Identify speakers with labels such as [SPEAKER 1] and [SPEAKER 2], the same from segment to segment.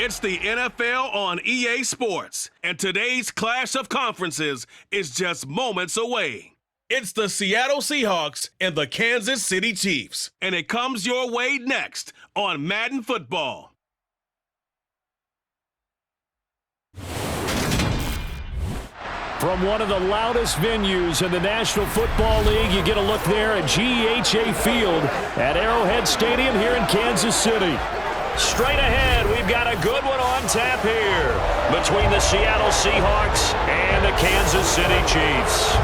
[SPEAKER 1] It's the NFL on EA Sports, and today's clash of conferences is just moments away. It's the Seattle Seahawks and the Kansas City Chiefs, and it comes your way next on Madden Football.
[SPEAKER 2] From one of the loudest venues in the National Football League, you get a look there at GEHA Field at Arrowhead Stadium here in Kansas City. Straight ahead, we've got a good one on tap here between the Seattle Seahawks and the Kansas City Chiefs.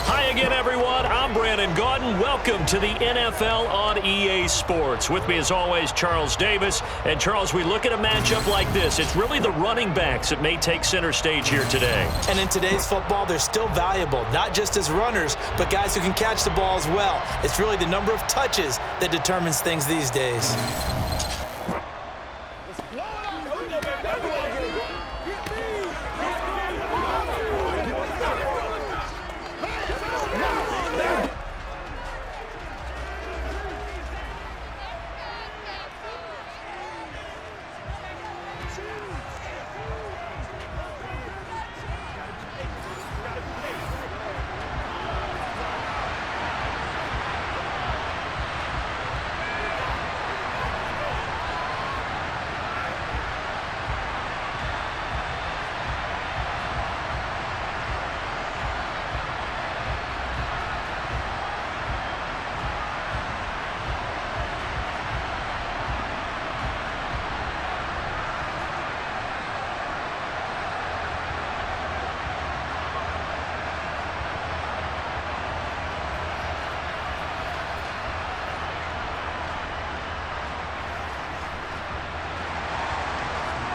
[SPEAKER 2] Hi again, everyone. I'm Brandon Gaudin. Welcome to the NFL on EA Sports. With me, as always, Charles Davis. And, Charles, we look at a matchup like this. It's really the running backs that may take center stage here today.
[SPEAKER 3] And in today's football, they're still valuable, not just as runners, but guys who can catch the ball as well. It's really the number of touches that determines things these days.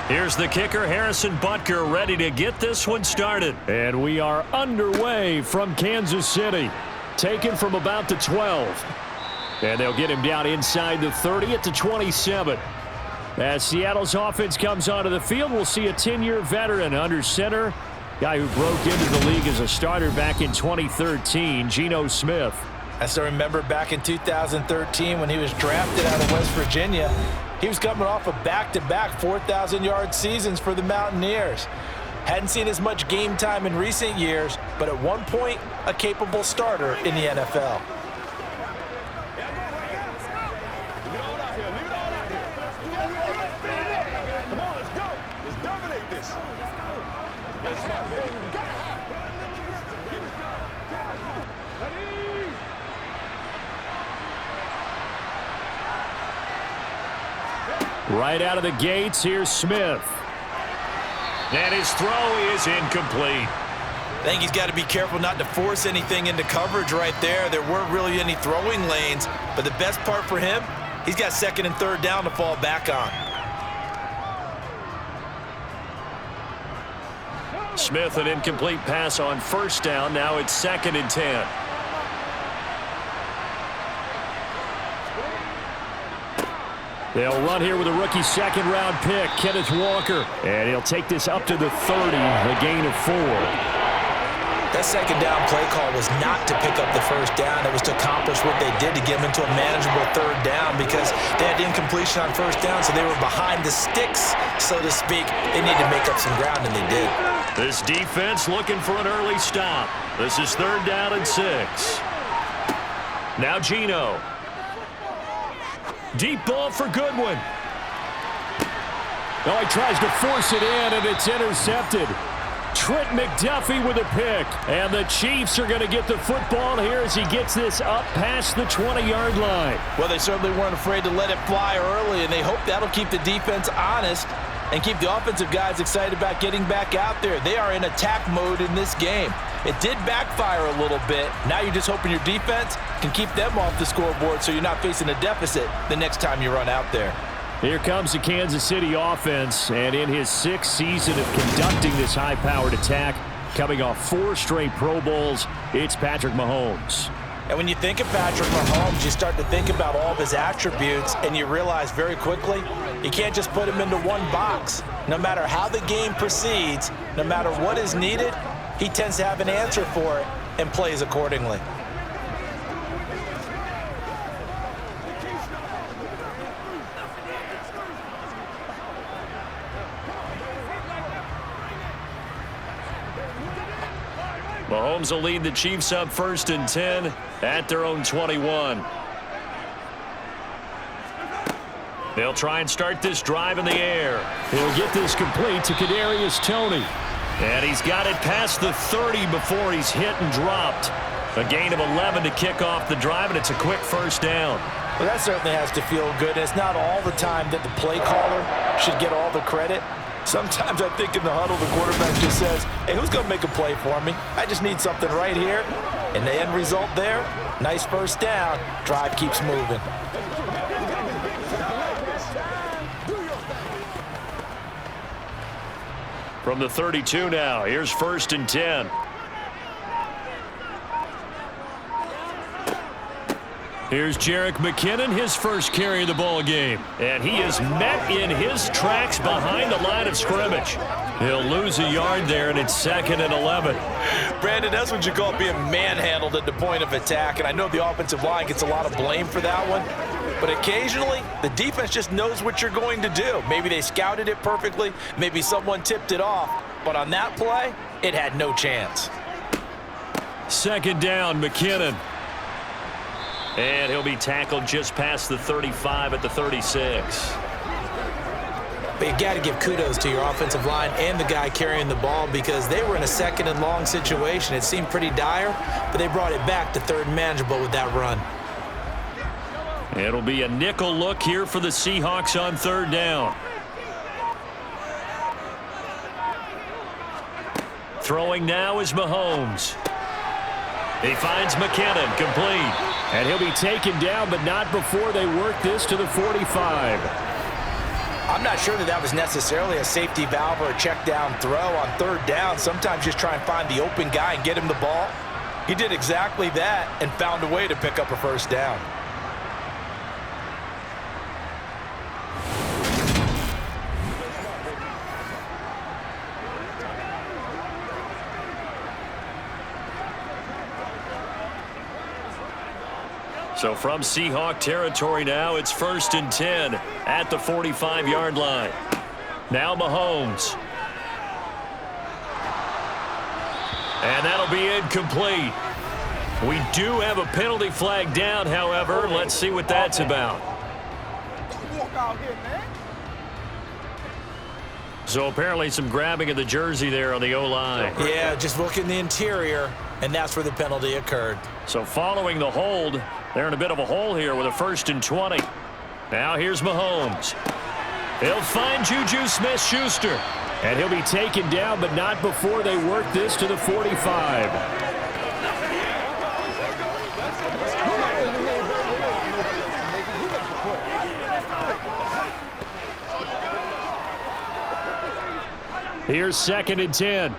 [SPEAKER 2] Here's the kicker, Harrison Butker, ready to get this one started. And we are underway from Kansas City. Taken from about the 12. And they'll get him down inside the 30 at the 27. As Seattle's offense comes onto the field, we'll see a 10-year veteran under center. Guy who broke into the league as a starter back in 2013, Geno Smith.
[SPEAKER 3] I still remember back in 2013 when he was drafted out of West Virginia. He was coming off of back-to-back 4,000-yard seasons for the Mountaineers. Hadn't seen as much game time in recent years, but at one point, a capable starter in the NFL.
[SPEAKER 2] Right out of the gates, here's Smith. And his throw is incomplete.
[SPEAKER 3] I think he's got to be careful not to force anything into coverage right there. There weren't really any throwing lanes, but the best part for him, he's got second and third down to fall back on.
[SPEAKER 2] Smith, an incomplete pass on first down. Now it's 2nd and 10. They'll run here with a rookie second-round pick, Kenneth Walker. And he'll take this up to the 30, a gain of 4.
[SPEAKER 3] That second down play call was not to pick up the first down. It was to accomplish what they did to get them into a manageable third down because they had incompletion on first down, so they were behind the sticks, so to speak. They needed to make up some ground, and they did.
[SPEAKER 2] This defense looking for an early stop. This is 3rd down and 6. Now Geno. Deep ball for Goodwin. Oh, he tries to force it in, and it's intercepted. Trent McDuffie with a pick. And the Chiefs are going to get the football here as he gets this up past the 20-yard line.
[SPEAKER 3] Well, they certainly weren't afraid to let it fly early, and they hope that'll keep the defense honest and keep the offensive guys excited about getting back out there. They are in attack mode in this game. It did backfire a little bit. Now you're just hoping your defense can keep them off the scoreboard so you're not facing a deficit the next time you run out there.
[SPEAKER 2] Here comes the Kansas City offense, and in his 6th season of conducting this high-powered attack, coming off 4 straight Pro Bowls, it's Patrick Mahomes.
[SPEAKER 3] And when you think of Patrick Mahomes, you start to think about all of his attributes, and you realize very quickly you can't just put him into one box. No matter how the game proceeds, no matter what is needed, he tends to have an answer for it and plays accordingly.
[SPEAKER 2] Mahomes will lead the Chiefs up 1st and 10 at their own 21. They'll try and start this drive in the air.
[SPEAKER 4] He'll get this complete to Kadarius Toney.
[SPEAKER 2] And he's got it past the 30 before he's hit and dropped. A gain of 11 to kick off the drive, and it's a quick first down.
[SPEAKER 3] Well, that certainly has to feel good. It's not all the time that the play caller should get all the credit. Sometimes I think in the huddle, the quarterback just says, hey, who's going to make a play for me? I just need something right here. And the end result there, nice first down. Drive keeps moving.
[SPEAKER 2] From the 32 now, here's 1st and 10. Here's Jerick McKinnon, his first carry of the ball game. And he is met in his tracks behind the line of scrimmage. He'll lose a yard there, and it's 2nd and 11.
[SPEAKER 3] Brandon, that's what you call being manhandled at the point of attack. And I know the offensive line gets a lot of blame for that one. But occasionally, the defense just knows what you're going to do. Maybe they scouted it perfectly. Maybe someone tipped it off. But on that play, it had no chance.
[SPEAKER 2] 2nd down, McKinnon. And he'll be tackled just past the 35 at the 36.
[SPEAKER 5] But you got to give kudos to your offensive line and the guy carrying the ball because they were in a 2nd and long situation. It seemed pretty dire, but they brought it back to 3rd and manageable with that run.
[SPEAKER 2] It'll be a nickel look here for the Seahawks on 3rd down. Throwing now is Mahomes. He finds McKinnon, complete.
[SPEAKER 4] And he'll be taken down, but not before they work this to the 45.
[SPEAKER 5] I'm not sure that was necessarily a safety valve or a check down throw on 3rd down. Sometimes just try and find the open guy and get him the ball. He did exactly that and found a way to pick up a first down.
[SPEAKER 2] So from Seahawk territory now, it's 1st and 10 at the 45-yard line. Now Mahomes. And that'll be incomplete. We do have a penalty flag down, however. Let's see what that's about. So apparently some grabbing of the jersey there on the O-line.
[SPEAKER 5] Yeah, just look in the interior, and that's where the penalty occurred.
[SPEAKER 2] So following the hold, they're in a bit of a hole here with a 1st and 20. Now here's Mahomes. He'll find Juju Smith-Schuster.
[SPEAKER 4] And he'll be taken down, but not before they work this to the 45. Here's 2nd and 10.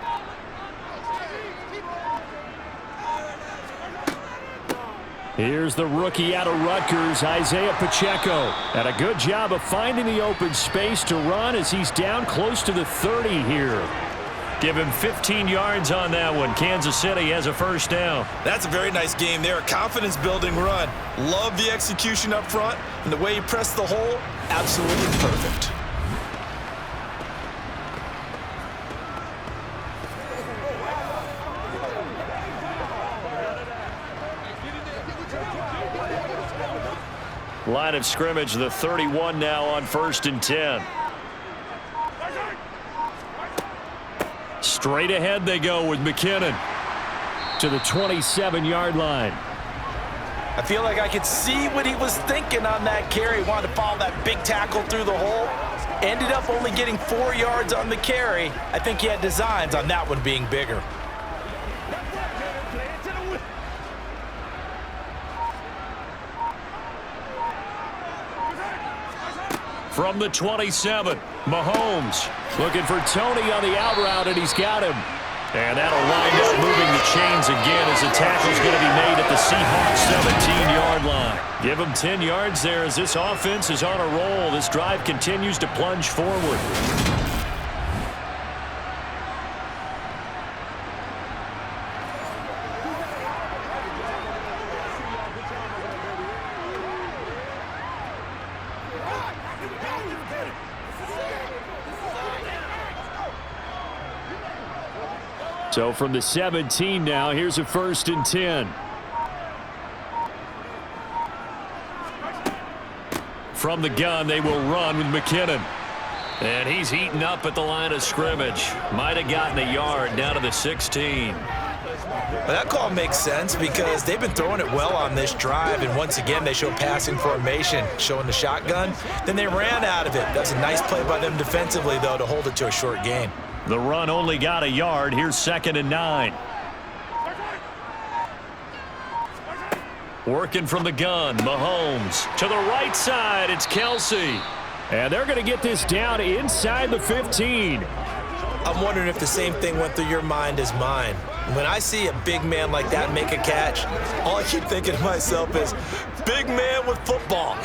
[SPEAKER 4] Here's the rookie out of Rutgers, Isaiah Pacheco. And a good job of finding the open space to run as he's down close to the 30 here.
[SPEAKER 2] Give him 15 yards on that one. Kansas City has a first down.
[SPEAKER 3] That's a very nice game there. A confidence-building run. Love the execution up front. And the way he pressed the hole, absolutely perfect.
[SPEAKER 2] Line of scrimmage, the 31 now on 1st and 10. Straight ahead they go with McKinnon
[SPEAKER 4] to the 27-yard line.
[SPEAKER 5] I feel like I could see what he was thinking on that carry. Wanted to follow that big tackle through the hole. Ended up only getting 4 yards on the carry. I think he had designs on that one being bigger.
[SPEAKER 2] From the 27, Mahomes looking for Toney on the out route, and he's got him. And that'll wind up moving the chains again as the tackle's going to be made at the Seahawks 17-yard line. Give him 10 yards there as this offense is on a roll. This drive continues to plunge forward.
[SPEAKER 4] So from the 17 now, here's a 1st and 10. From the gun, they will run with McKinnon. And he's eaten up at the line of scrimmage. Might have gotten a yard down to the 16.
[SPEAKER 5] Well, that call makes sense because they've been throwing it well on this drive, and once again they show passing formation, showing the shotgun. Then they ran out of it. That's a nice play by them defensively, though, to hold it to a short gain.
[SPEAKER 4] The run only got a yard. Here's 2nd and 9. Working from the gun, Mahomes. To the right side, it's Kelsey. And they're going to get this down inside the 15.
[SPEAKER 5] I'm wondering if the same thing went through your mind as mine. When I see a big man like that make a catch, all I keep thinking to myself is, big man with football.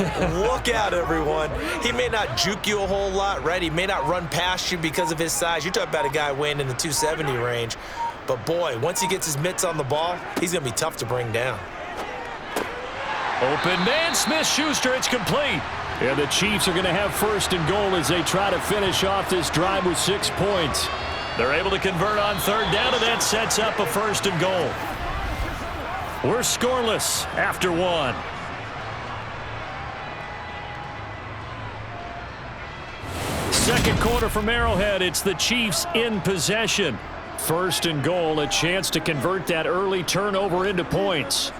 [SPEAKER 5] Look out, everyone. He may not juke you a whole lot, right? He may not run past you because of his size. You're talking about a guy weighing in the 270 range. But, boy, once he gets his mitts on the ball, he's going to be tough to bring down.
[SPEAKER 4] Open man, Smith-Schuster, it's complete. And the Chiefs are going to have 1st and goal as they try to finish off this drive with 6 points. They're able to convert on 3rd down, and that sets up a 1st and goal. We're scoreless after 1. Second quarter from Arrowhead. It's the Chiefs in possession. 1st and goal, a chance to convert that early turnover into points.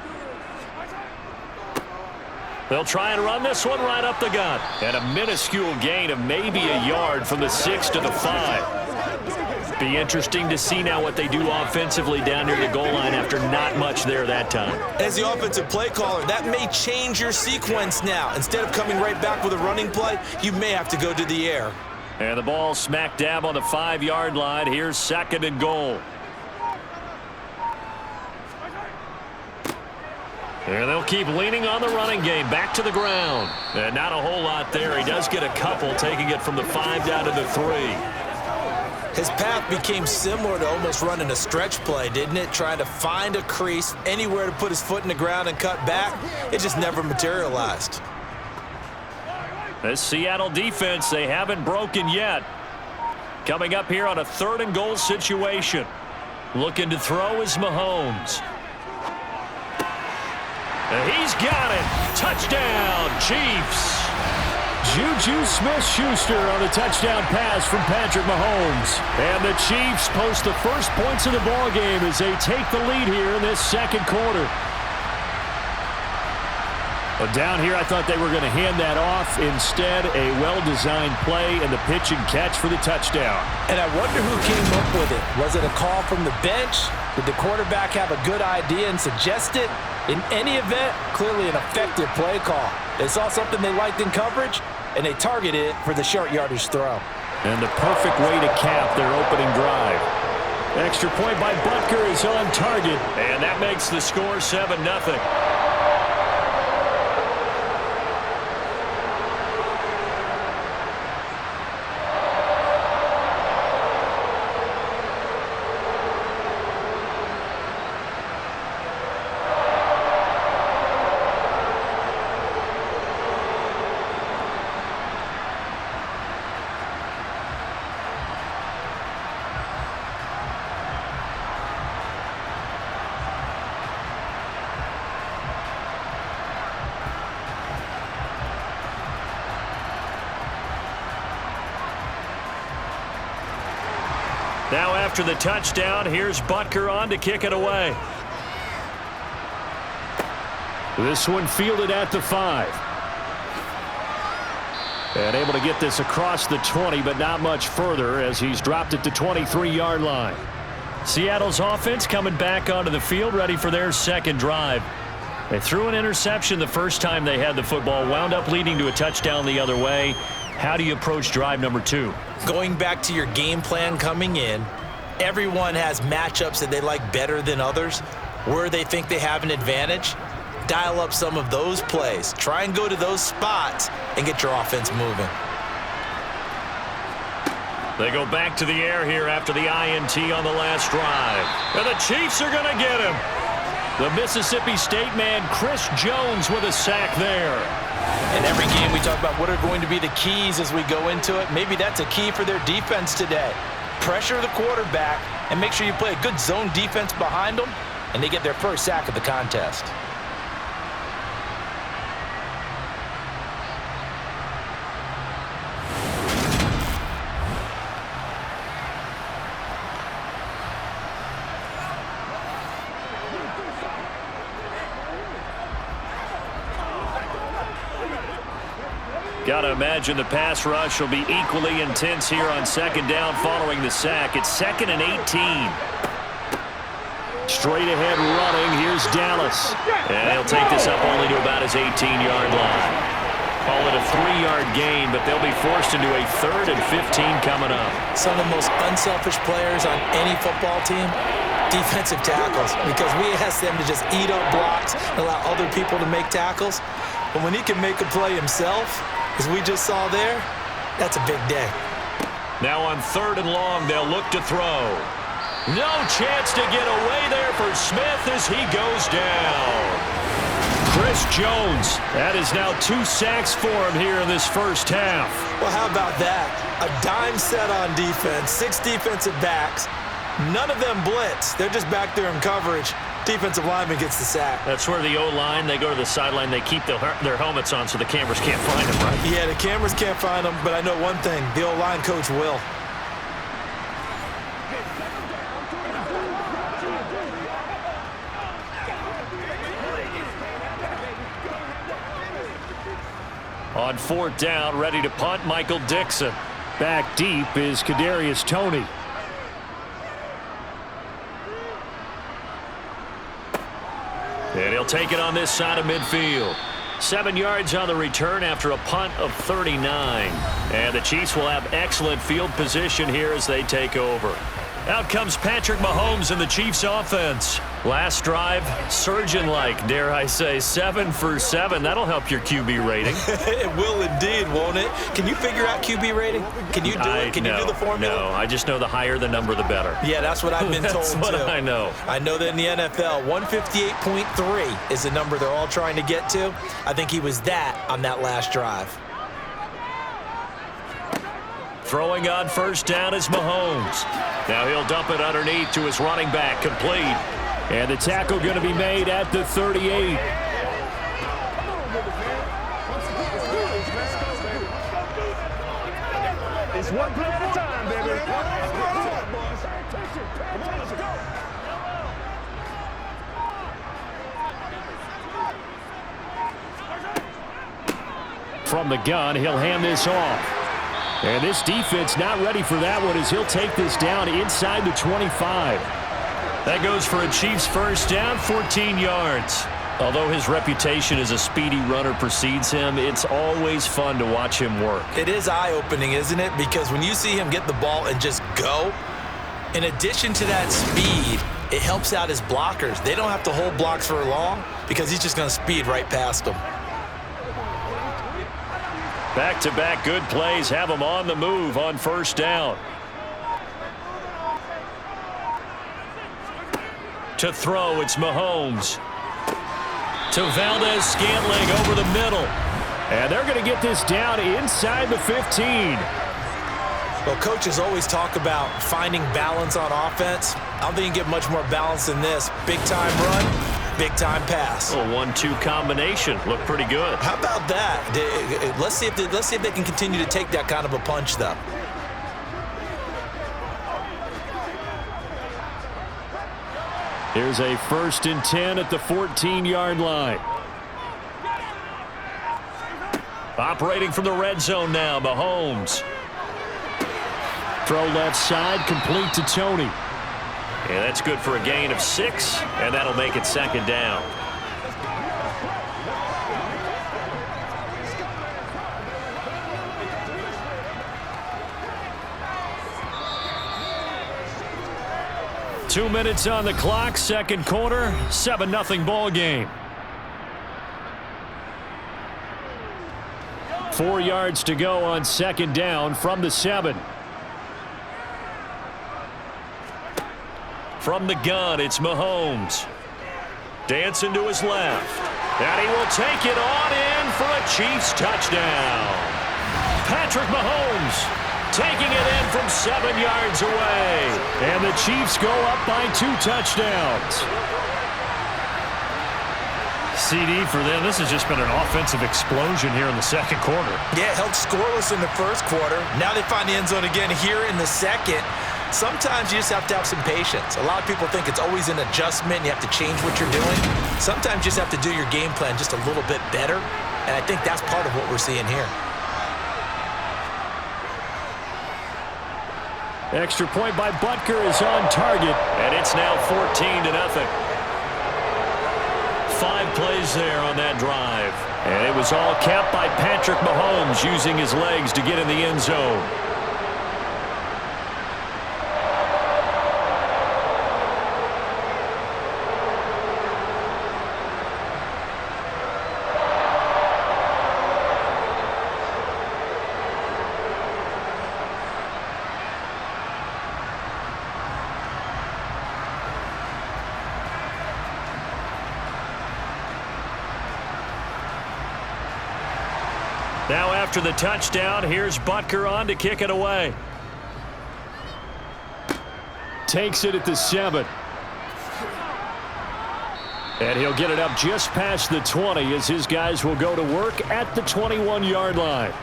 [SPEAKER 4] They'll try and run this one right up the gut. And a minuscule gain of maybe a yard from the 6 to the 5. Be interesting to see now what they do offensively down near the goal line after not much there that time.
[SPEAKER 5] As the offensive play caller, that may change your sequence now. Instead of coming right back with a running play, you may have to go to the air.
[SPEAKER 4] And the ball smack dab on the 5-yard line. Here's 2nd and goal. And they'll keep leaning on the running game. Back to the ground. And not a whole lot there. He does get a couple, taking it from the 5 down to the 3.
[SPEAKER 5] His path became similar to almost running a stretch play, didn't it? Trying to find a crease, anywhere to put his foot in the ground and cut back. It just never materialized.
[SPEAKER 4] This Seattle defense, they haven't broken yet. Coming up here on a 3rd and goal situation. Looking to throw is Mahomes. And he's got it. Touchdown, Chiefs. Juju Smith-Schuster on the touchdown pass from Patrick Mahomes. And the Chiefs post the first points of the ballgame as they take the lead here in this 2nd quarter. But down here, I thought they were going to hand that off. Instead, a well-designed play and the pitch and catch for the touchdown.
[SPEAKER 5] And I wonder who came up with it. Was it a call from the bench? Did the quarterback have a good idea and suggest it? In any event, clearly an effective play call. They saw something they liked in coverage, and they targeted it for the short yardage throw.
[SPEAKER 4] And the perfect way to cap their opening drive. Extra point by Butker is on target. And that makes the score 7-0. Now after the touchdown, here's Butker on to kick it away. This one fielded at the 5. And able to get this across the 20, but not much further as he's dropped it to 23-yard line. Seattle's offense coming back onto the field, ready for their 2nd drive. They threw an interception the first time they had the football, wound up leading to a touchdown the other way. How do you approach drive number 2?
[SPEAKER 5] Going back to your game plan coming in, everyone has matchups that they like better than others, where they think they have an advantage. Dial up some of those plays. Try and go to those spots and get your offense moving.
[SPEAKER 2] They go back to the air here after the INT on the last drive. And the Chiefs are going to get him. The Mississippi State man, Chris Jones, with a sack there.
[SPEAKER 3] In every game we talk about what are going to be the keys as we go into it. Maybe that's a key for their defense today. Pressure the quarterback,
[SPEAKER 5] and make sure you play a good zone defense behind them, and they get their first sack of the contest.
[SPEAKER 2] Got to imagine the pass rush will be equally intense here on second down following the sack. It's 2nd and 18. Straight ahead running. Here's Dallas. And he'll take this up only to about his 18-yard line. Call it a 3-yard gain, but they'll be forced into a 3rd and 15 coming up.
[SPEAKER 5] Some of the most unselfish players on any football team, defensive tackles, because we ask them to just eat up blocks and allow other people to make tackles. But when he can make a play himself, as we just saw there, that's a big day.
[SPEAKER 2] Now on 3rd and long, they'll look to throw. No chance to get away there for Smith as he goes down. Chris Jones, that is now 2 sacks for him here in this first half.
[SPEAKER 5] Well, how about that? A dime set on defense, 6 defensive backs. None of them blitz. They're just back there in coverage. Defensive lineman gets the sack.
[SPEAKER 2] That's where the O-line, they go to the sideline, they keep their helmets on so the cameras can't find them, right?
[SPEAKER 5] Yeah, the cameras can't find them, but I know one thing, the O-line coach will.
[SPEAKER 2] On 4th down, ready to punt, Michael Dixon. Back deep is Kadarius Toney. And he'll take it on this side of midfield. 7 yards on the return after a punt of 39. And the Chiefs will have excellent field position here as they take over. Out comes Patrick Mahomes in the Chiefs offense. Last drive, surgeon-like, dare I say, 7 for 7. That'll help your QB rating.
[SPEAKER 5] It will indeed, won't it? Can you figure out QB rating? Can you do it? Can you do the formula?
[SPEAKER 2] No, I just know the higher the number, the better.
[SPEAKER 5] Yeah, that's what I've been told,
[SPEAKER 2] That's what
[SPEAKER 5] too.
[SPEAKER 2] I know.
[SPEAKER 5] I know that in the NFL, 158.3 is the number they're all trying to get to. I think he was that on that last drive.
[SPEAKER 2] Throwing on 1st down is Mahomes. Now he'll dump it underneath to his running back, complete. And the tackle going to be made at the 38.
[SPEAKER 6] It's one play at a time, baby.
[SPEAKER 2] From the gun, he'll hand this off. And this defense not ready for that one as he'll take this down inside the 25. That goes for a Chiefs first down, 14 yards. Although his reputation as a speedy runner precedes him, it's always fun to watch him work.
[SPEAKER 5] It is eye-opening, isn't it? Because when you see him get the ball and just go, in addition to that speed, it helps out his blockers. They don't have to hold blocks for long because he's just going to speed right past them.
[SPEAKER 2] Back-to-back good plays have him on the move on 1st down. To throw, it's Mahomes. To Valdez-Scantling over the middle. And they're going to get this down inside the 15.
[SPEAKER 5] Well, coaches always talk about finding balance on offense. I don't think you get much more balance than this. Big-time run, big-time pass.
[SPEAKER 2] A 1-2 combination. Look pretty good.
[SPEAKER 5] How about that? Let's see if they can continue to take that kind of a punch, though.
[SPEAKER 2] Here's a 1st and 10 at the 14-yard line. Operating from the red zone now, Mahomes. Throw left side, complete to Toney. And that's good for a gain of 6, and that'll make it 2nd down. Two minutes on the clock, second quarter, 7-0 ball game. 4 yards to go on 2nd down from the 7. From the gun, it's Mahomes. Dancing to his left. And he will take it on in for a Chiefs touchdown. Patrick Mahomes taking it in from 7 yards away. And the Chiefs go up by 2 touchdowns. CD for them. This has just been an offensive explosion here in the second quarter.
[SPEAKER 3] Yeah, held scoreless in the first quarter. Now they find the end zone again here in the second. Sometimes you just have to have some patience. A lot of people think it's always an adjustment. You have to change what you're doing. Sometimes you just have to do your game plan just a little bit better. And I think that's part of what we're seeing here.
[SPEAKER 2] Extra point by Butker is on target, and it's now 14-0. 5 plays there on that drive. And it was all capped by Patrick Mahomes using his legs to get in the end zone. Now after the touchdown, here's Butker on to kick it away. Takes it at the 7. And he'll get it up just past the 20 as his guys will go to work at the 21-yard line.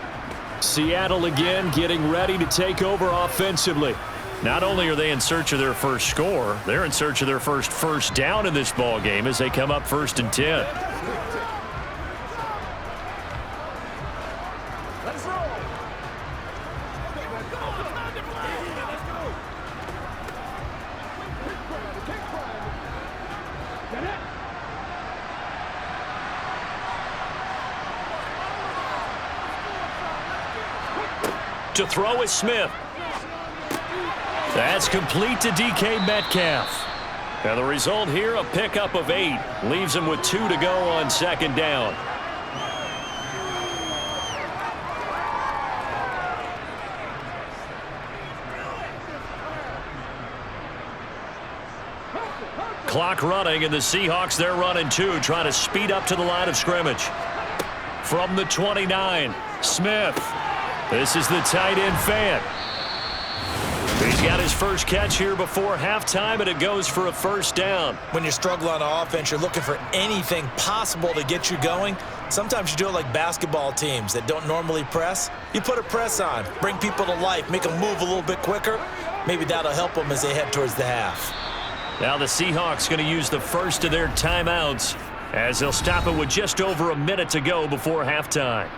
[SPEAKER 2] Seattle again getting ready to take over offensively. Not only are they in search of their first score, they're in search of their first down in this ball game as they come up 1st and 10. To throw is Smith. That's complete to DK Metcalf. And the result here, a pickup of 8. Leaves him with 2 to go on 2nd down. Clock running, and the Seahawks, they're running too, trying to speed up to the line of scrimmage. From the 29, Smith. This is the tight end fan. He's got his first catch here before halftime, and it goes for a 1st down.
[SPEAKER 3] When you struggle on offense, you're looking for anything possible to get you going. Sometimes you do it like basketball teams that don't normally press. You put a press on, bring people to life, make them move a little bit quicker. Maybe that'll help them as they head towards the half.
[SPEAKER 2] Now the Seahawks going to use the first of their timeouts as they'll stop it with just over a minute to go before halftime.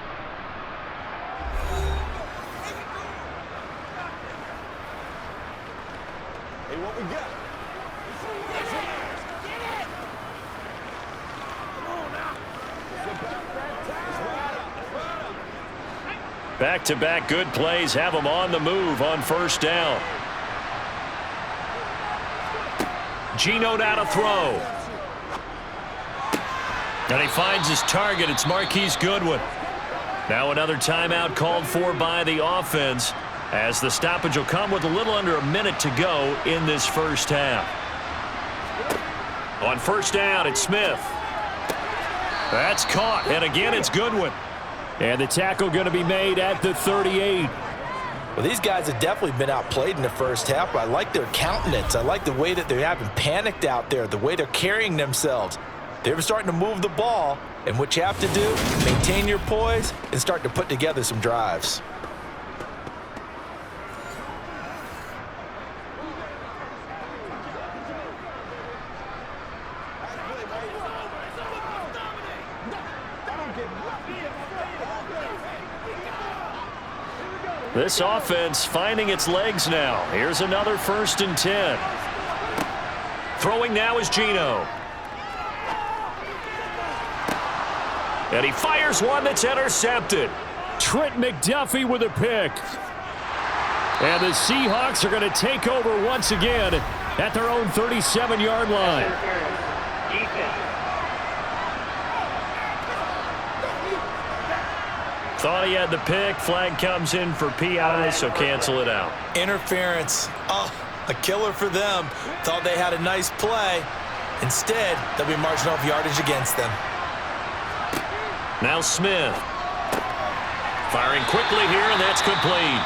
[SPEAKER 2] Back-to-back good plays have them on the move on 1st down. Geno now to throw. And he finds his target. It's Marquise Goodwin. Now another timeout called for by the offense as the stoppage will come with a little under a minute to go in this first half. On 1st down, it's Smith. That's caught, and again it's Goodwin. And the tackle going to be made at the 38.
[SPEAKER 3] Well, these guys have definitely been outplayed in the first half, but I like their countenance. I like the way that they're having panicked out there, the way they're carrying themselves. They're starting to move the ball, and what you have to do, maintain your poise and start to put together some drives.
[SPEAKER 2] This offense finding its legs now. Here's another 1st and 10. Throwing now is Geno. And he fires one that's intercepted. Trent McDuffie with a pick. And the Seahawks are going to take over once again at their own 37-yard line. Thought he had the pick. Flag comes in for PI, so cancel it out.
[SPEAKER 3] Interference. Oh, a killer for them. Thought they had a nice play. Instead, they'll be marching off yardage against them.
[SPEAKER 2] Now Smith. Firing quickly here, and that's complete.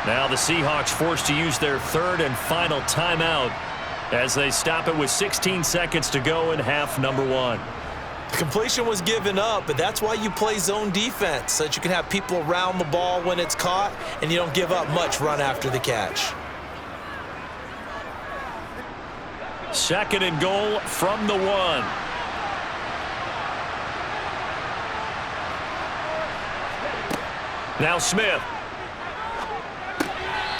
[SPEAKER 2] Now the Seahawks forced to use their third and final timeout as they stop it with 16 seconds to go in half number 1.
[SPEAKER 3] Completion was given up, but that's why you play zone defense, so that you can have people around the ball when it's caught, and you don't give up much run after the catch.
[SPEAKER 2] Second and goal from the 1. Now Smith.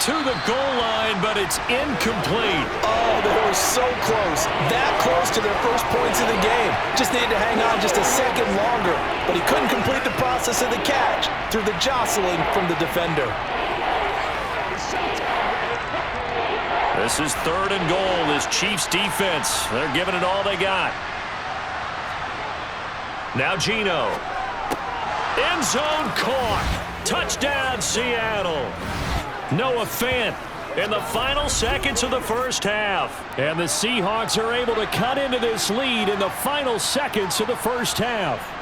[SPEAKER 2] To the goal line, but it's incomplete.
[SPEAKER 3] Oh, they were so close. That close to their first points of the game. Just needed to hang on just a second longer, but he couldn't complete the process of the catch through the jostling from the defender.
[SPEAKER 2] This is third and goal. This Chiefs defense, they're giving it all they got. Now Geno. End zone caught. Touchdown, Seattle. Noah Fant in the final seconds of the first half. And the Seahawks are able to cut into this lead in the final seconds of the first half.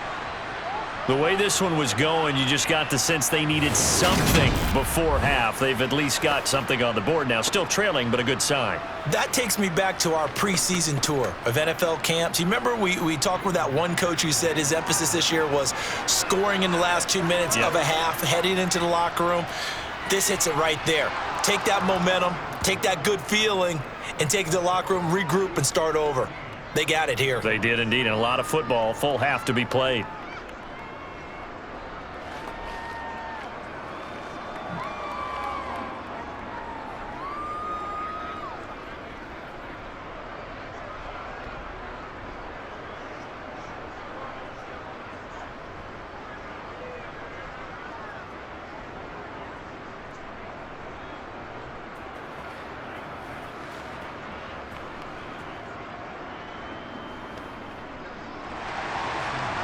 [SPEAKER 2] The way this one was going, you just got the sense they needed something before half. They've at least got something on the board now. Still trailing, but a good sign.
[SPEAKER 3] That takes me back to our preseason tour of NFL camps. You remember we talked with that one coach who said his emphasis this year was scoring in the last 2 minutes of a half, heading into the locker room. This hits it right there. Take that momentum, take that good feeling, and take it to the locker room, regroup, and start over. They got it here.
[SPEAKER 2] They did indeed, and a lot of football, full half to be played.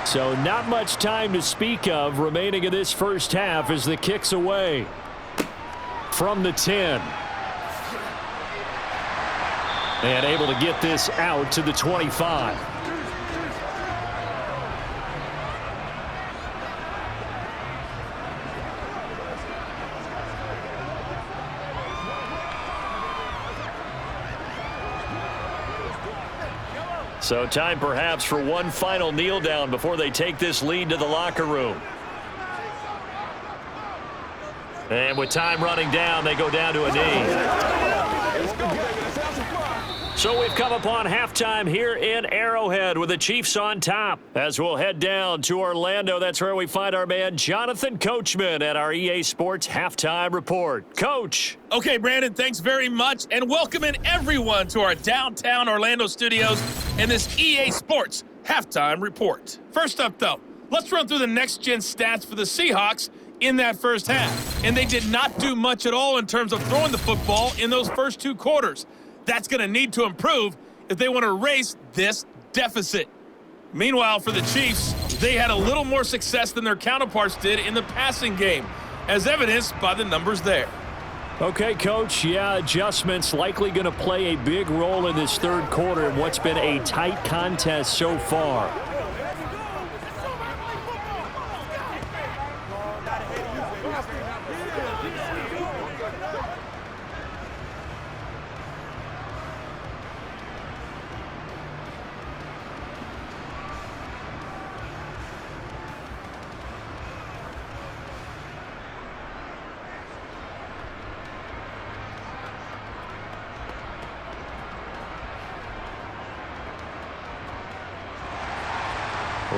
[SPEAKER 2] So not much time to speak of remaining in this first half as the kick's away from the 10. And able to get this out to the 25. So time perhaps for one final kneel down before they take this lead to the locker room. And with time running down, they go down to a knee. So we've come upon halftime here in Arrowhead with the Chiefs on top. As we'll head down to Orlando, that's where we find our man Jonathan Coachman at our EA Sports Halftime Report. Coach.
[SPEAKER 7] Okay, Brandon, thanks very much, and welcoming everyone to our downtown Orlando studios and this EA Sports Halftime Report. First up, though, let's run through the next-gen stats for the Seahawks in that first half. And they did not do much at all in terms of throwing the football in those first two quarters. That's going to need to improve if they want to erase this deficit. Meanwhile, for the Chiefs, they had a little more success than their counterparts did in the passing game, as evidenced by the numbers there.
[SPEAKER 2] Okay, Coach, adjustments likely going to play a big role in this third quarter in what's been a tight contest so far.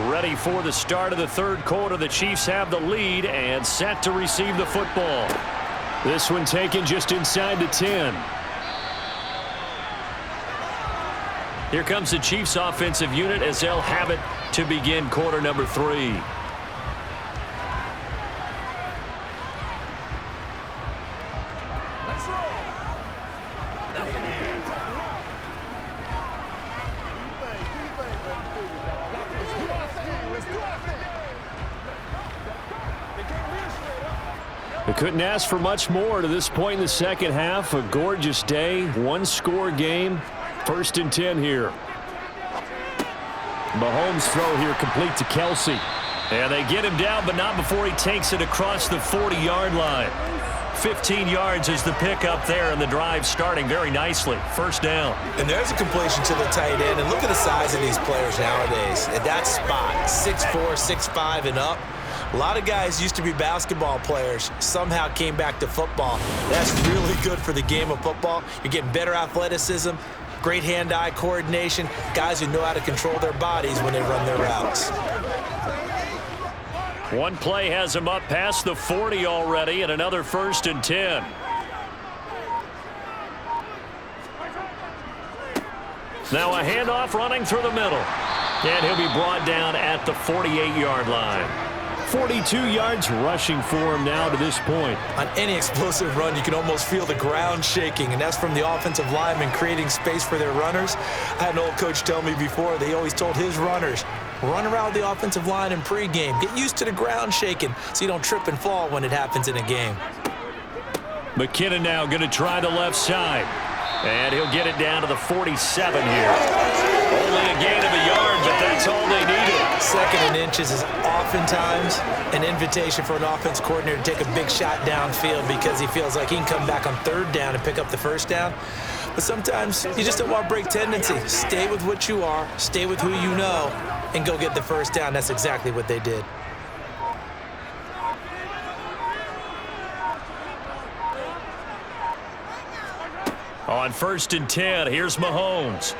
[SPEAKER 2] Ready for the start of the third quarter. The Chiefs have the lead and set to receive the football. This one taken just inside the 10. Here comes the Chiefs offensive unit as they'll have it to begin quarter number 3. They couldn't ask for much more to this point in the second half. A gorgeous day, one-score game, 1st and 10 here. Mahomes' throw here complete to Kelsey. And they get him down, but not before he takes it across the 40-yard line. 15 yards is the pickup there, and the drive starting very nicely. First down.
[SPEAKER 5] And there's a completion to the tight end. And look at the size of these players nowadays. At that spot, 6'4", 6'5", and up. A lot of guys used to be basketball players, somehow came back to football. That's really good for the game of football. You're getting better athleticism, great hand-eye coordination, guys who know how to control their bodies when they run their routes.
[SPEAKER 2] One play has him up past the 40 already, and another 1st and 10. Now a handoff running through the middle. And he'll be brought down at the 48-yard line. 42 yards rushing for him now to this point.
[SPEAKER 5] On any explosive run, you can almost feel the ground shaking, and that's from the offensive linemen creating space for their runners. I had an old coach tell me before, they always told his runners, run around the offensive line in pregame. Get used to the ground shaking so you don't trip and fall when it happens in a game.
[SPEAKER 2] McKinnon now going to try the left side. And he'll get it down to the 47 here. Only a gain of a yard, but that's all they needed.
[SPEAKER 5] 2nd and inches is oftentimes an invitation for an offense coordinator to take a big shot downfield because he feels like he can come back on 3rd down and pick up the 1st down. But sometimes you just don't want to break tendency. Stay with what you are, stay with who you know, and go get the 1st down. That's exactly what they did.
[SPEAKER 2] On 1st and 10, here's Mahomes.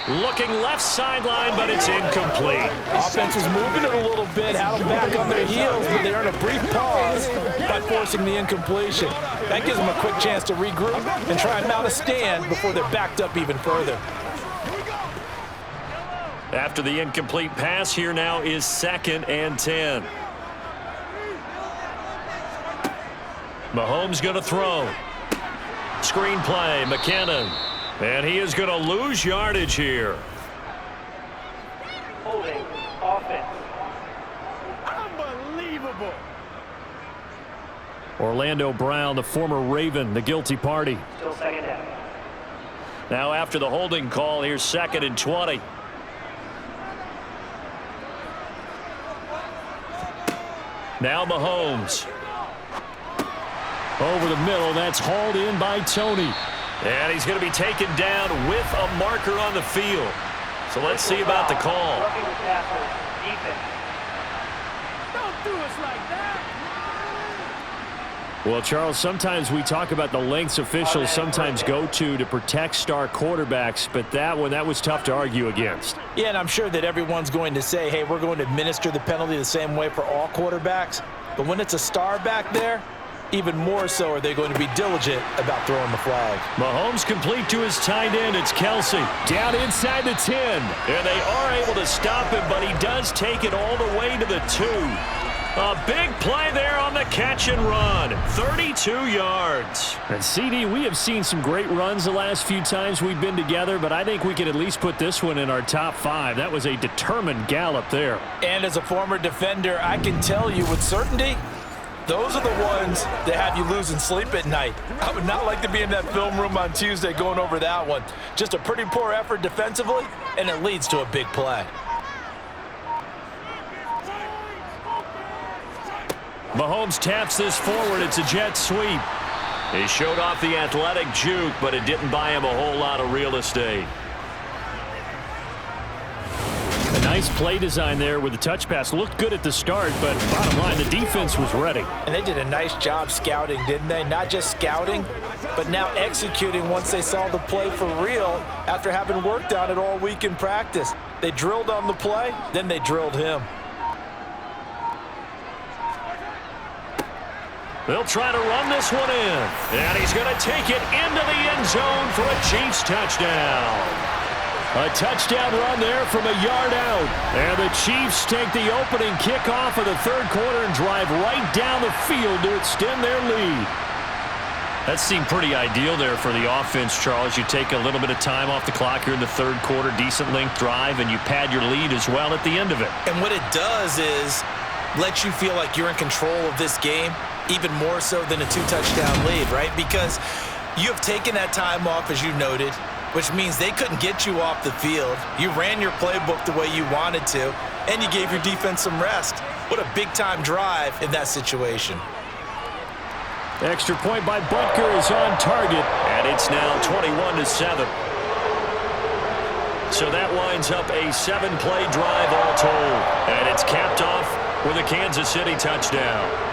[SPEAKER 2] Looking left sideline, but it's incomplete.
[SPEAKER 3] Offense was moving it a little bit, had them back on their heels, but they're in a brief pause by forcing the incompletion. That gives them a quick chance to regroup and try and mount a stand before they're backed up even further.
[SPEAKER 2] After the incomplete pass, here now is 2nd and 10. Mahomes going to throw. Screen play, McKinnon. And he is going to lose yardage here.
[SPEAKER 6] Holding offense. Unbelievable.
[SPEAKER 2] Orlando Brown, the former Raven, the guilty party.
[SPEAKER 6] Still 2nd down.
[SPEAKER 2] Now after the holding call, here's 2nd and 20. Now Mahomes. Over the middle, that's hauled in by Tony. And he's going to be taken down with a marker on the field. So let's see about the call.
[SPEAKER 6] Roughing the passer, defense. Don't do us like that.
[SPEAKER 2] Well, Charles, sometimes we talk about the lengths officials sometimes go to protect star quarterbacks, but that was tough to argue against.
[SPEAKER 3] Yeah, and I'm sure that everyone's going to say, hey, we're going to administer the penalty the same way for all quarterbacks. But when it's a star back there, even more so are they going to be diligent about throwing the flag.
[SPEAKER 2] Mahomes complete to his tight end. It's Kelsey. Down inside the 10. And they are able to stop him, but he does take it all the way to the 2. A big play there on the catch and run. 32 yards. And CD, we have seen some great runs the last few times we've been together, but I think we can at least put this one in our top 5. That was a determined gallop there.
[SPEAKER 3] And as a former defender, I can tell you with certainty, those are the ones that have you losing sleep at night. I would not like to be in that film room on Tuesday going over that one. Just a pretty poor effort defensively, and it leads to a big play.
[SPEAKER 2] Mahomes taps this forward. It's a jet sweep. He showed off the athletic juke, but it didn't buy him a whole lot of real estate. A nice play design there with the touch pass. Looked good at the start, but bottom line, the defense was ready.
[SPEAKER 3] And they did a nice job scouting, didn't they? Not just scouting, but now executing once they saw the play for real after having worked on it all week in practice. They drilled on the play, then they drilled him.
[SPEAKER 2] They'll try to run this one in. And he's going to take it into the end zone for a Chiefs touchdown. A touchdown run there from a yard out. And the Chiefs take the opening kickoff of the 3rd quarter and drive right down the field to extend their lead. That seemed pretty ideal there for the offense, Charles. You take a little bit of time off the clock here in the 3rd quarter, decent length drive, and you pad your lead as well at the end of it.
[SPEAKER 5] And what it does is let you feel like you're in control of this game, even more so than a 2-touchdown lead, right? Because you have taken that time off, as you noted, which means they couldn't get you off the field. You ran your playbook the way you wanted to, and you gave your defense some rest. What a big-time drive in that situation.
[SPEAKER 2] Extra point by Butker is on target, and it's now 21-7. So that winds up a 7-play drive all told, and it's capped off with a Kansas City touchdown.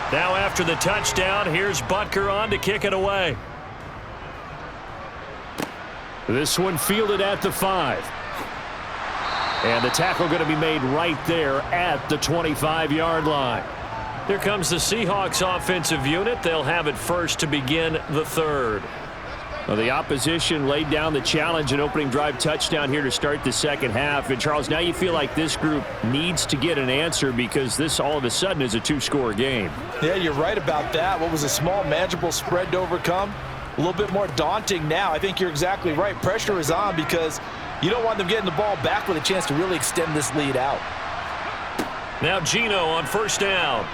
[SPEAKER 2] Now after the touchdown, here's Butker on to kick it away. This one fielded at the 5. And the tackle going to be made right there at the 25-yard line. Here comes the Seahawks offensive unit. They'll have it first to begin the third. Well, the opposition laid down the challenge and opening drive touchdown here to start the second half. And, Charles, now you feel like this group needs to get an answer because this all of a sudden is a 2-score game.
[SPEAKER 3] Yeah, you're right about that. What was a small, manageable spread to overcome? A little bit more daunting now. I think you're exactly right. Pressure is on because you don't want them getting the ball back with a chance to really extend this lead out.
[SPEAKER 2] Now Geno on first down.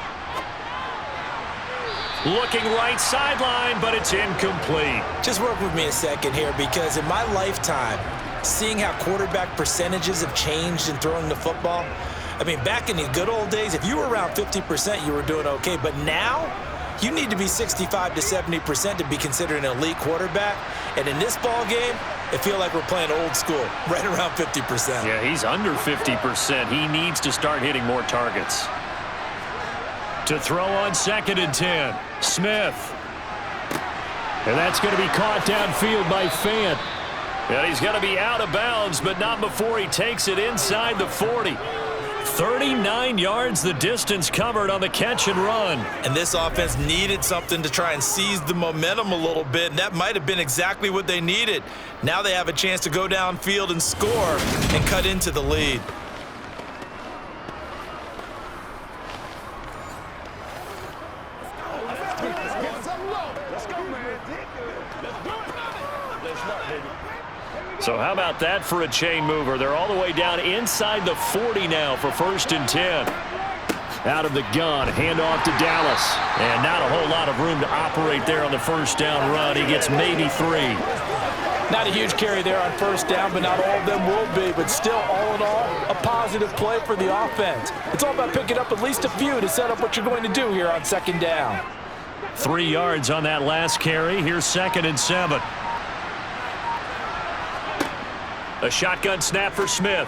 [SPEAKER 2] Looking right sideline, but it's incomplete.
[SPEAKER 5] Just work with me a second here because in my lifetime, seeing how quarterback percentages have changed in throwing the football, I mean, back in the good old days, if you were around 50%, you were doing okay. But now, you need to be 65 to 70% to be considered an elite quarterback. And in this ball game, I feel like we're playing old school, right around 50%.
[SPEAKER 2] Yeah, he's under 50%. He needs to start hitting more targets. To throw on 2nd and 10, Smith. And that's going to be caught downfield by Fant. And he's going to be out of bounds, but not before he takes it inside the 40. 39 yards the distance covered on the catch and run.
[SPEAKER 3] And this offense needed something to try and seize the momentum a little bit, and that might have been exactly what they needed. Now they have a chance to go downfield and score and cut into the lead.
[SPEAKER 2] So how about that for a chain mover? They're all the way down inside the 40 now for 1st and 10. Out of the gun, handoff to Dallas. And not a whole lot of room to operate there on the first down run. He gets maybe 3.
[SPEAKER 3] Not a huge carry there on first down, but not all of them will be. But still, all in all, a positive play for the offense. It's all about picking up at least a few to set up what you're going to do here on 2nd down.
[SPEAKER 2] 3 yards on that last carry. Here's 2nd and 7. A shotgun snap for Smith.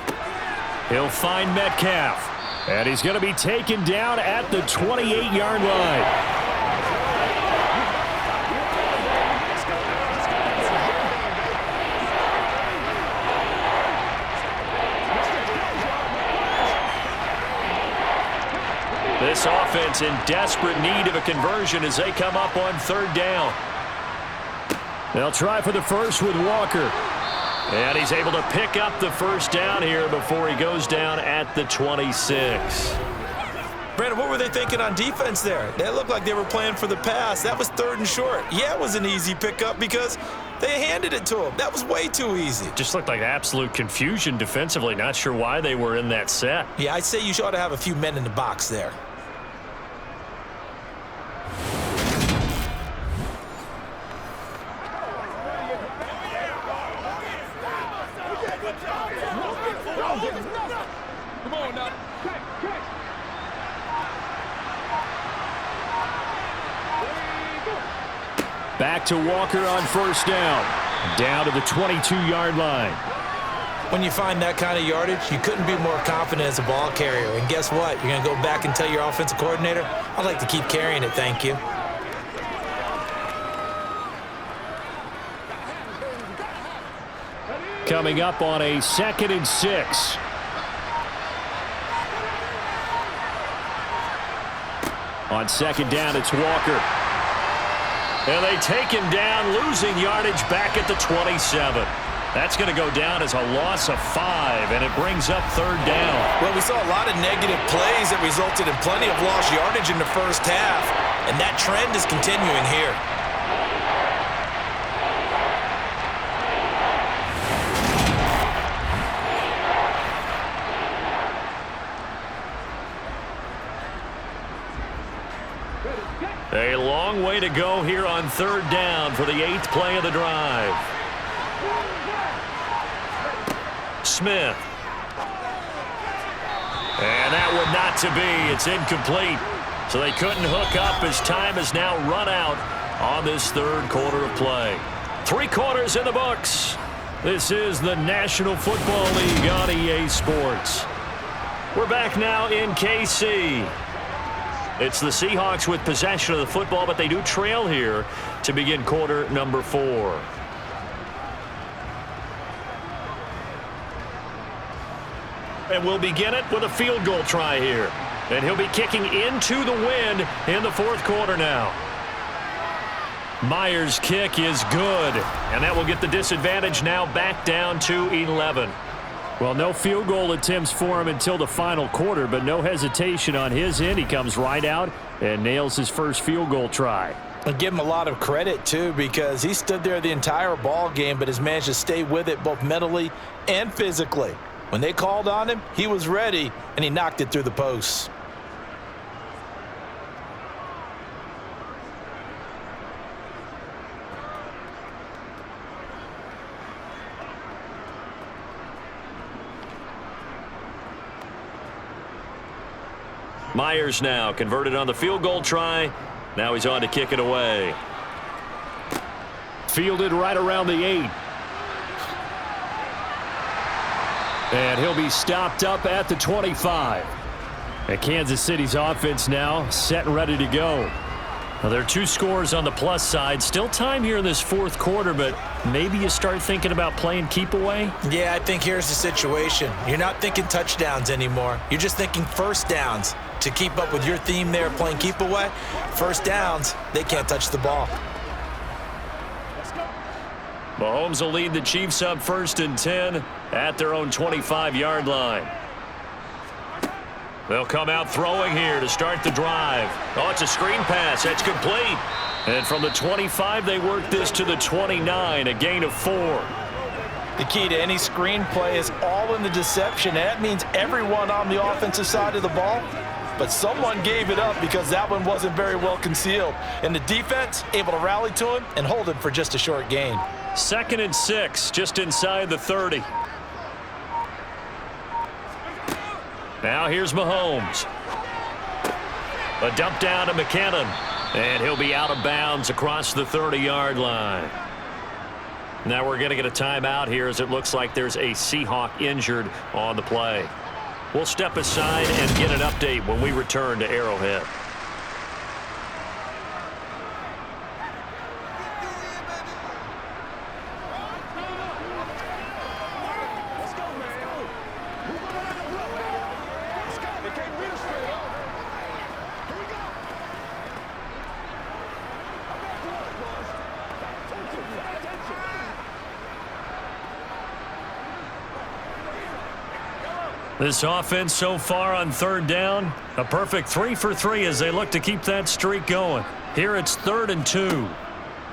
[SPEAKER 2] He'll find Metcalf. And he's going to be taken down at the 28-yard line. This offense in desperate need of a conversion as they come up on 3rd down. They'll try for the first with Walker. And he's able to pick up the first down here before he goes down at the 26.
[SPEAKER 3] Brandon, what were they thinking on defense there? They looked like they were playing for the pass. That was 3rd and short. Yeah, it was an easy pickup because they handed it to him. That was way too easy.
[SPEAKER 2] Just looked like absolute confusion defensively. Not sure why they were in that set.
[SPEAKER 3] Yeah, I'd say you ought to have a few men in the box there.
[SPEAKER 2] Back to Walker on first down. Down to the 22-yard line.
[SPEAKER 3] When you find that kind of yardage, you couldn't be more confident as a ball carrier. And guess what? You're going to go back and tell your offensive coordinator, I'd like to keep carrying it, thank you.
[SPEAKER 2] Coming up on a 2nd and 6. On 2nd down, it's Walker. And they take him down, losing yardage back at the 27. That's going to go down as a loss of 5, and it brings up 3rd down.
[SPEAKER 3] Well, we saw a lot of negative plays that resulted in plenty of lost yardage in the first half, and that trend is continuing here.
[SPEAKER 2] way to go here on third down for the 8th play of the drive. Smith. And that would not to be. It's incomplete. So they couldn't hook up as time has now run out on this third quarter of play. 3 quarters in the books. This is the National Football League on EA Sports. We're back now in KC. It's the Seahawks with possession of the football, but they do trail here to begin quarter number 4. And we'll begin it with a field goal try here. And he'll be kicking into the wind in the fourth quarter now. Myers' kick is good. And that will get the disadvantage now back down to 11. Well, no field goal attempts for him until the final quarter, but no hesitation on his end. He comes right out and nails his first field goal try.
[SPEAKER 3] And give him a lot of credit, too, because he stood there the entire ball game, but has managed to stay with it both mentally and physically. When they called on him, he was ready, and he knocked it through the posts.
[SPEAKER 2] Myers now converted on the field goal try. Now he's on to kick it away. Fielded right around the 8. And he'll be stopped up at the 25. And Kansas City's offense now set and ready to go. Well, there are 2 scores on the plus side. Still time here in this fourth quarter, but maybe you start thinking about playing keep away?
[SPEAKER 3] Yeah, I think here's the situation. You're not thinking touchdowns anymore. You're just thinking first downs. To keep up with your theme there, playing keep away, first downs, they can't touch the ball.
[SPEAKER 2] Mahomes will lead the Chiefs up 1st and 10 at their own 25-yard line. They'll come out throwing here to start the drive. Oh, it's a screen pass. That's complete. And from the 25, they work this to the 29, a gain of 4.
[SPEAKER 3] The key to any screen play is all in the deception. And that means everyone on the offensive side of the ball, but someone gave it up because that one wasn't very well concealed. And the defense able to rally to him and hold him for just a short gain.
[SPEAKER 2] 2nd and 6, just inside the 30. Now here's Mahomes. A dump down to McKinnon. And he'll be out of bounds across the 30-yard line. Now we're going to get a timeout here as it looks like there's a Seahawk injured on the play. We'll step aside and get an update when we return to Arrowhead. This offense so far on third down, a perfect 3 for 3 as they look to keep that streak going. Here it's 3rd and 2.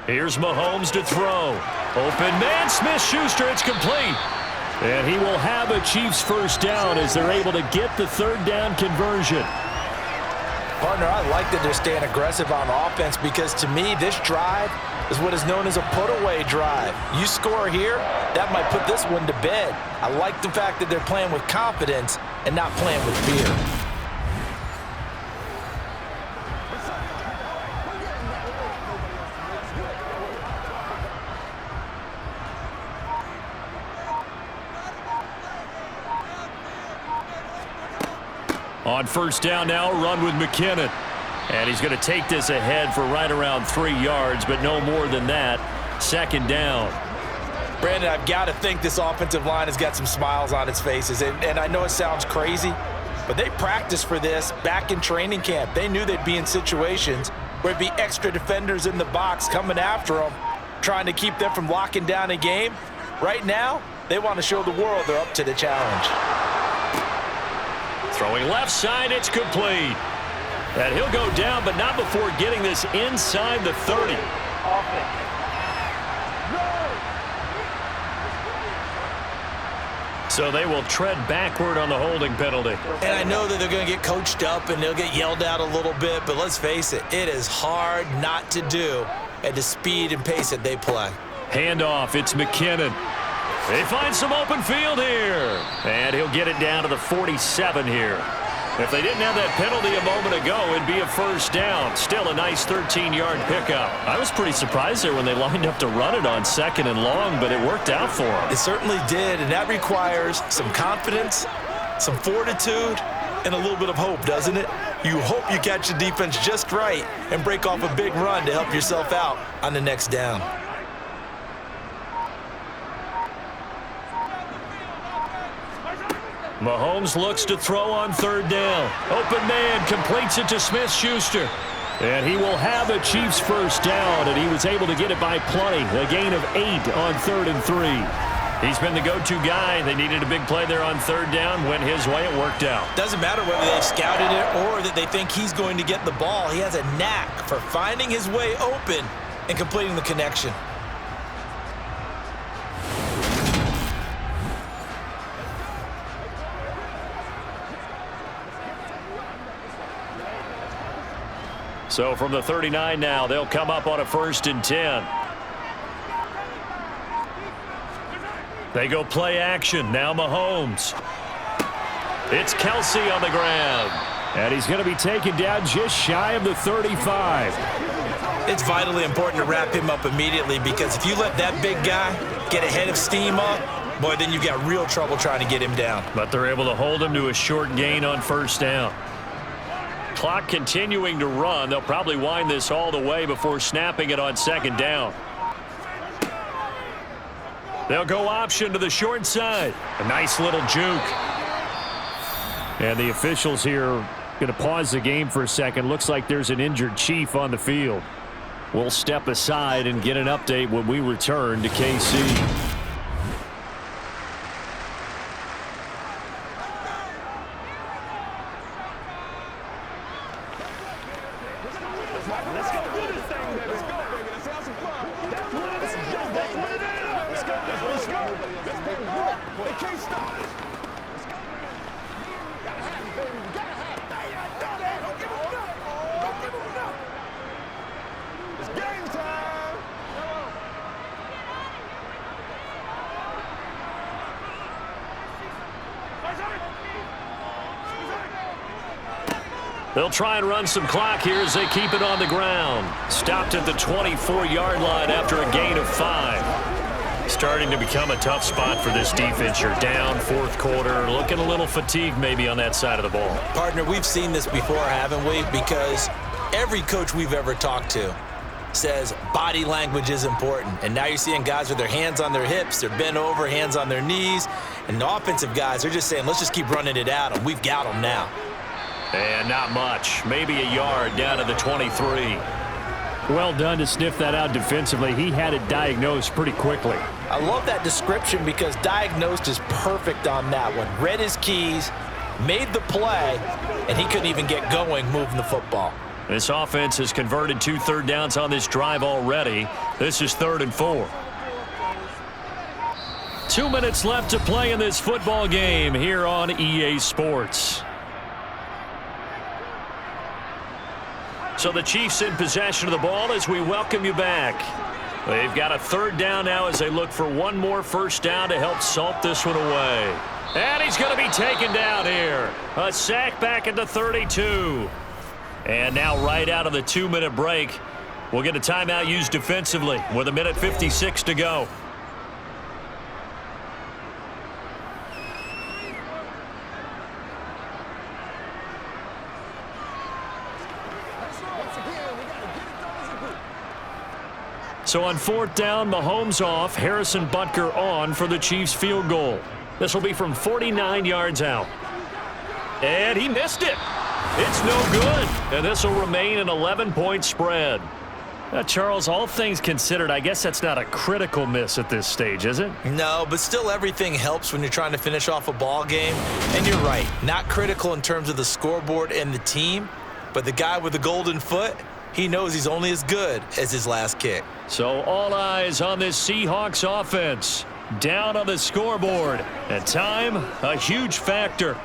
[SPEAKER 2] Here's Mahomes to throw. Open man, Smith-Schuster, it's complete. And he will have a Chiefs first down as they're able to get the third down conversion.
[SPEAKER 3] Partner, I like that they're staying aggressive on offense because to me, this drive is what is known as a put-away drive. You score here, that might put this one to bed. I like the fact that they're playing with confidence and not playing with fear.
[SPEAKER 2] On first down now, run with McKinnon. And he's going to take this ahead for right around 3 yards, but no more than that. 2nd down.
[SPEAKER 3] Brandon, I've got to think this offensive line has got some smiles on its faces. And I know it sounds crazy, but they practiced for this back in training camp. They knew they'd be in situations where it'd be extra defenders in the box coming after them, trying to keep them from locking down a game. Right now, they want to show the world they're up to the challenge.
[SPEAKER 2] Throwing left side, it's complete. And he'll go down, but not before getting this inside the 30. So they will tread backward on the holding penalty.
[SPEAKER 3] And I know that they're going to get coached up and they'll get yelled at a little bit, but let's face it, it is hard not to do at the speed and pace that they play.
[SPEAKER 2] Handoff, it's McKinnon. They find some open field here. And he'll get it down to the 47 here. If they didn't have that penalty a moment ago, it'd be a first down. Still a nice 13-yard pickup. I was pretty surprised there when they lined up to run it on 2nd and long, but it worked out for them.
[SPEAKER 3] It certainly did, and that requires some confidence, some fortitude, and a little bit of hope, doesn't it? You hope you catch the defense just right and break off a big run to help yourself out on the next down.
[SPEAKER 2] Mahomes looks to throw on 3rd down. Open man completes it to Smith-Schuster. And he will have a Chiefs first down, and he was able to get it by plenty. A gain of 8 on 3rd and 3. He's been the go-to guy. They needed a big play there on 3rd down. Went his way. It worked out.
[SPEAKER 3] Doesn't matter whether they've scouted it or that they think he's going to get the ball. He has a knack for finding his way open and completing the connection.
[SPEAKER 2] So from the 39 now, they'll come up on a 1st and 10. They go play action. Now Mahomes. It's Kelsey on the ground. And he's going to be taken down just shy of the 35.
[SPEAKER 3] It's vitally important to wrap him up immediately, because if you let that big guy get ahead of steam up, boy, then you've got real trouble trying to get him down.
[SPEAKER 2] But they're able to hold him to a short gain on 1st down. Clock continuing to run. They'll probably wind this all the way before snapping it on 2nd down. They'll go option to the short side. A nice little juke. And the officials here going to pause the game for a second. Looks like there's an injured Chief on the field. We'll step aside and get an update when we return to KC. They'll try and run some clock here as they keep it on the ground. Stopped at the 24-yard line after a gain of 5. Starting to become a tough spot for this defense. You're down 4th quarter, looking a little fatigued maybe on that side of the ball.
[SPEAKER 3] Partner, we've seen this before, haven't we? Because every coach we've ever talked to says body language is important. And now you're seeing guys with their hands on their hips, they're bent over, hands on their knees. And the offensive guys, they're just saying, let's just keep running it at them. We've got them now.
[SPEAKER 2] And not much. Maybe a yard down to the 23.
[SPEAKER 4] Well done to sniff that out defensively. He had it diagnosed pretty quickly.
[SPEAKER 3] I love that description, because diagnosed is perfect on that one. Read his keys, made the play, and he couldn't even get going moving the football.
[SPEAKER 2] This offense has converted 2 third downs on this drive already. This is 3rd and 4. 2 minutes left to play in this football game here on EA Sports. So the Chiefs in possession of the ball as we welcome you back. They've got a 3rd down now as they look for one more first down to help salt this one away. And he's going to be taken down here. A sack back at the 32. And now right out of the 2-minute break, we'll get a timeout used defensively with 1:56 to go. So on 4th down, Mahomes off, Harrison Butker on for the Chiefs field goal. This will be from 49 yards out. And he missed it. It's no good. And this will remain an 11-point spread. Charles, all things considered, I guess that's not a critical miss at this stage, is it?
[SPEAKER 3] No, but still everything helps when you're trying to finish off a ball game. And you're right, not critical in terms of the scoreboard and the team, but the guy with the golden foot, he knows he's only as good as his last kick.
[SPEAKER 2] So all eyes on this Seahawks offense. down on the scoreboard. And time, a huge factor.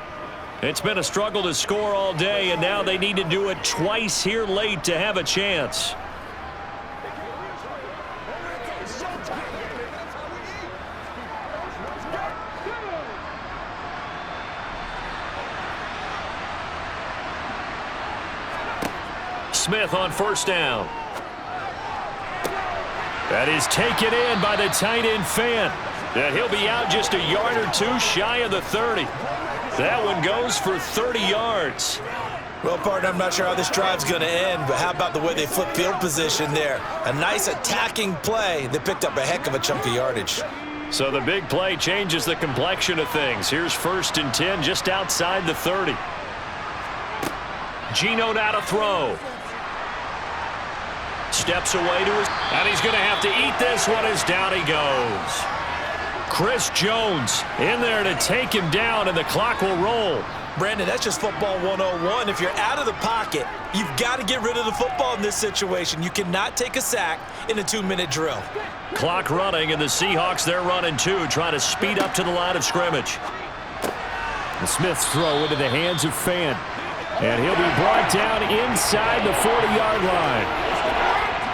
[SPEAKER 2] It's been a struggle to score all day, and now they need to do it twice here late to have a chance. Smith on first down. That is taken in by the tight end Fant. And he'll be out just a yard or two shy of the 30. That one goes for 30 yards.
[SPEAKER 5] Well, partner, I'm not sure how this drive's going to end, but how about the way they flip field position there? A nice attacking play. They picked up a heck of a chunk of yardage.
[SPEAKER 2] So the big play changes the complexion of things. Here's 1st and 10 just outside the 30. Geno now to throw. Steps away to his, and he's going to have to eat this one as down he goes. Chris Jones in there to take him down, and the clock will roll.
[SPEAKER 5] Brandon, that's just football 101. If you're out of the pocket, you've got to get rid of the football in this situation. You cannot take a sack in a 2-minute drill.
[SPEAKER 2] Clock running, and the Seahawks, they're running too, trying to speed up to the line of scrimmage.
[SPEAKER 4] The Smith's throw into the hands of Fant. And he'll be brought down inside the 40-yard line.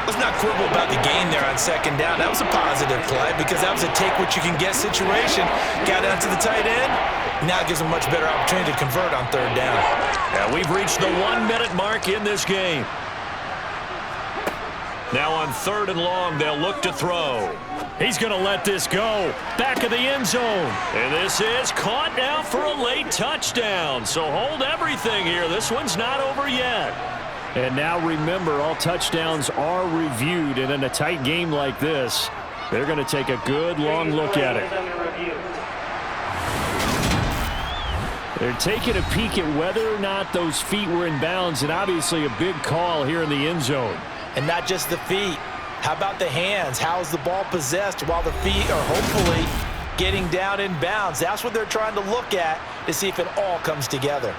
[SPEAKER 5] Let's not quibble about the gain there on 2nd down. That was a positive play because that was a take-what-you-can-get situation. Got out to the tight end. Now it gives them a much better opportunity to convert on 3rd down.
[SPEAKER 2] And we've reached the 1-minute mark in this game. Now on 3rd and long, they'll look to throw. He's going to let this go. Back of the end zone. And this is caught now for a late touchdown. So hold everything here. This one's not over yet.
[SPEAKER 4] And now remember, all touchdowns are reviewed. And in a tight game like this, they're going to take a good long look at it. They're taking a peek at whether or not those feet were in bounds, and obviously a big call here in the end zone.
[SPEAKER 5] And not just the feet. How about the hands? How's the ball possessed while the feet are hopefully getting down in bounds? That's what they're trying to look at to see if it all comes together.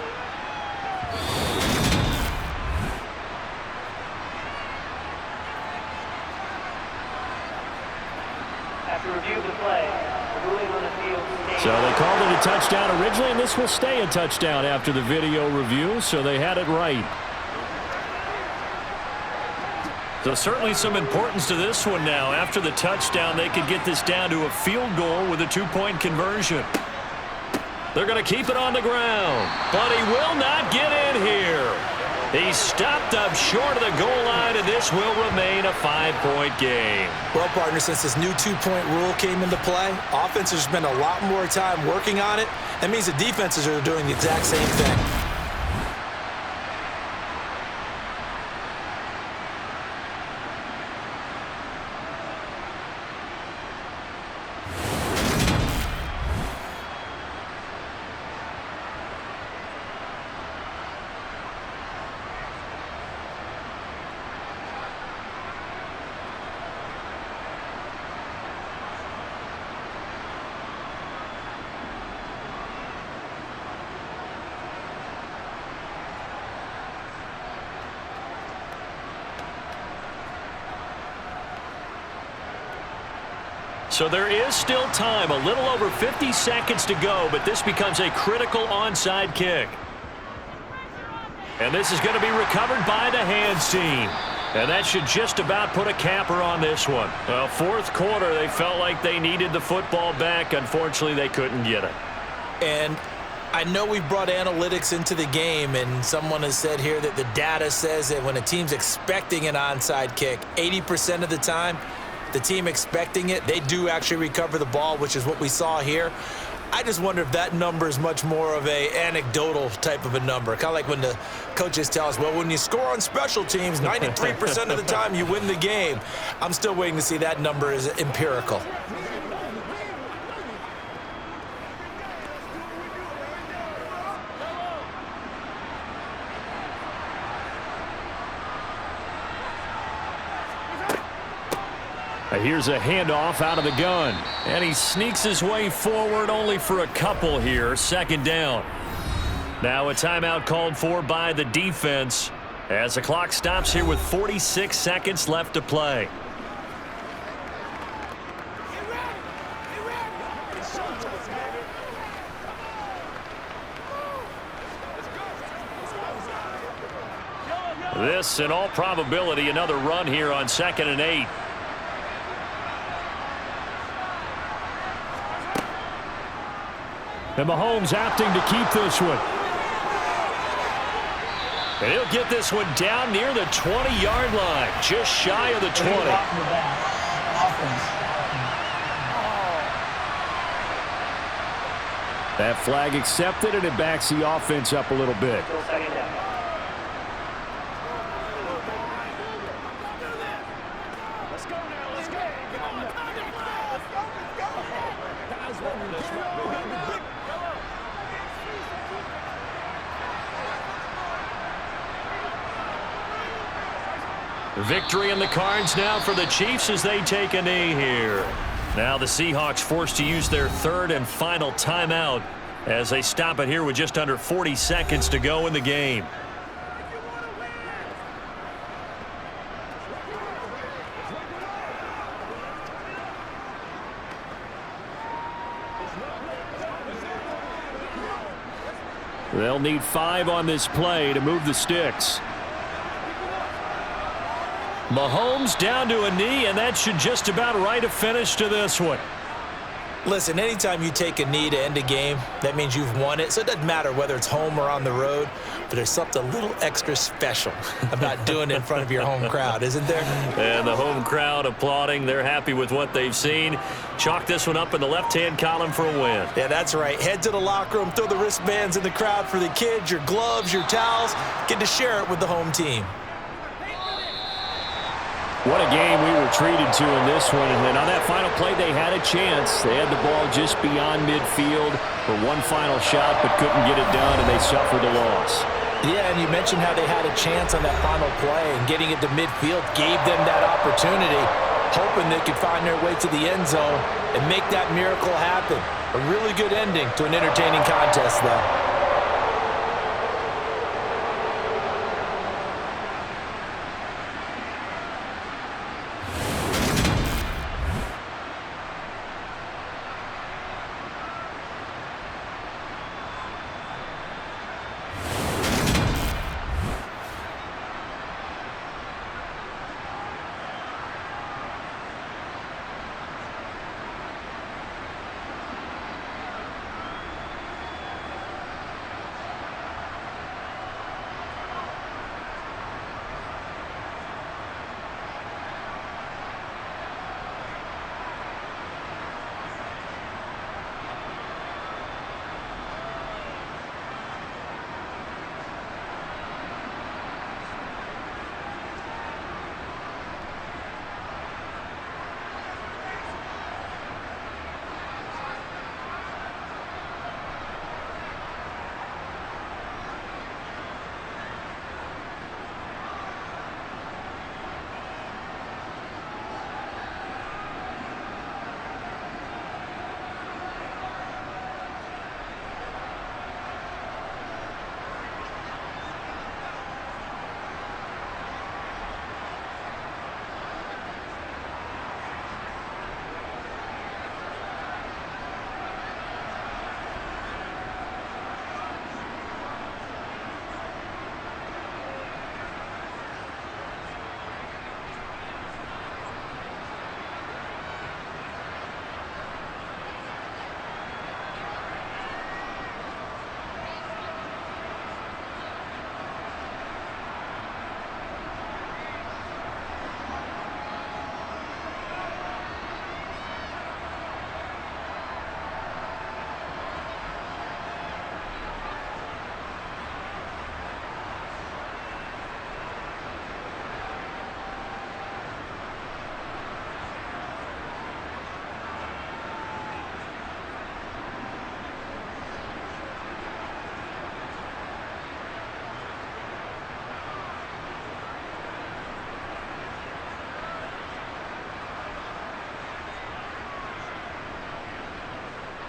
[SPEAKER 6] After review of the play, the ruling on the field.
[SPEAKER 4] So they called it a touchdown originally, and this will stay a touchdown after the video review, so they had it right.
[SPEAKER 2] So certainly some importance to this one now. After the touchdown, they could get this down to a field goal with a 2-point conversion. They're going to keep it on the ground, but he will not get in here. He's stopped up short of the goal line, and this will remain a 5-point game.
[SPEAKER 5] Well, partner, since this new 2-point rule came into play, offenses spend a lot more time working on it. That means the defenses are doing the exact same thing.
[SPEAKER 2] So there is still time, a little over 50 seconds to go, but this becomes a critical onside kick. And this is going to be recovered by the hands team. And that should just about put a capper on this one. Well, 4th quarter, they felt like they needed the football back. Unfortunately, they couldn't get it.
[SPEAKER 5] And I know we've brought analytics into the game, and someone has said here that the data says that when a team's expecting an onside kick, 80% of the time, the team expecting it, they do actually recover the ball, which is what we saw here. I just wonder if that number is much more of a anecdotal type of a number. Kind of like when the coaches tell us, well, when you score on special teams, 93% of the time you win the game. I'm still waiting to see that number is empirical.
[SPEAKER 4] Here's a handoff out of the gun.
[SPEAKER 2] And he sneaks his way forward only for a couple here. 2nd down. Now a timeout called for by the defense as the clock stops here with 46 seconds left to play. This, in all probability, another run here on 2nd and 8. And Mahomes opting to keep this one. And he'll get this one down near the 20-yard line, just shy of the 20. That flag accepted, and it backs the offense up a little bit. Victory in the cards now for the Chiefs as they take a knee here. Now the Seahawks forced to use their 3rd and final timeout as they stop it here with just under 40 seconds to go in the game. They'll need 5 on this play to move the sticks. Mahomes down to a knee, and that should just about write a finish to this one.
[SPEAKER 3] Listen, anytime you take a knee to end a game, that means you've won it. So it doesn't matter whether it's home or on the road, but there's something a little extra special about doing it in front of your home crowd, isn't there?
[SPEAKER 2] And the home crowd applauding. They're happy with what they've seen. Chalk this one up in the left-hand column for a win.
[SPEAKER 3] Yeah, that's right. Head to the locker room, throw the wristbands in the crowd for the kids, your gloves, your towels. Get to share it with the home team.
[SPEAKER 4] What a game we were treated to in this one. And on that final play, they had a chance. They had the ball just beyond midfield for one final shot, but couldn't get it done, and they suffered a loss.
[SPEAKER 3] Yeah, and you mentioned how they had a chance on that final play, and getting it to midfield gave them that opportunity, hoping they could find their way to the end zone and make that miracle happen. A really good ending to an entertaining contest, though.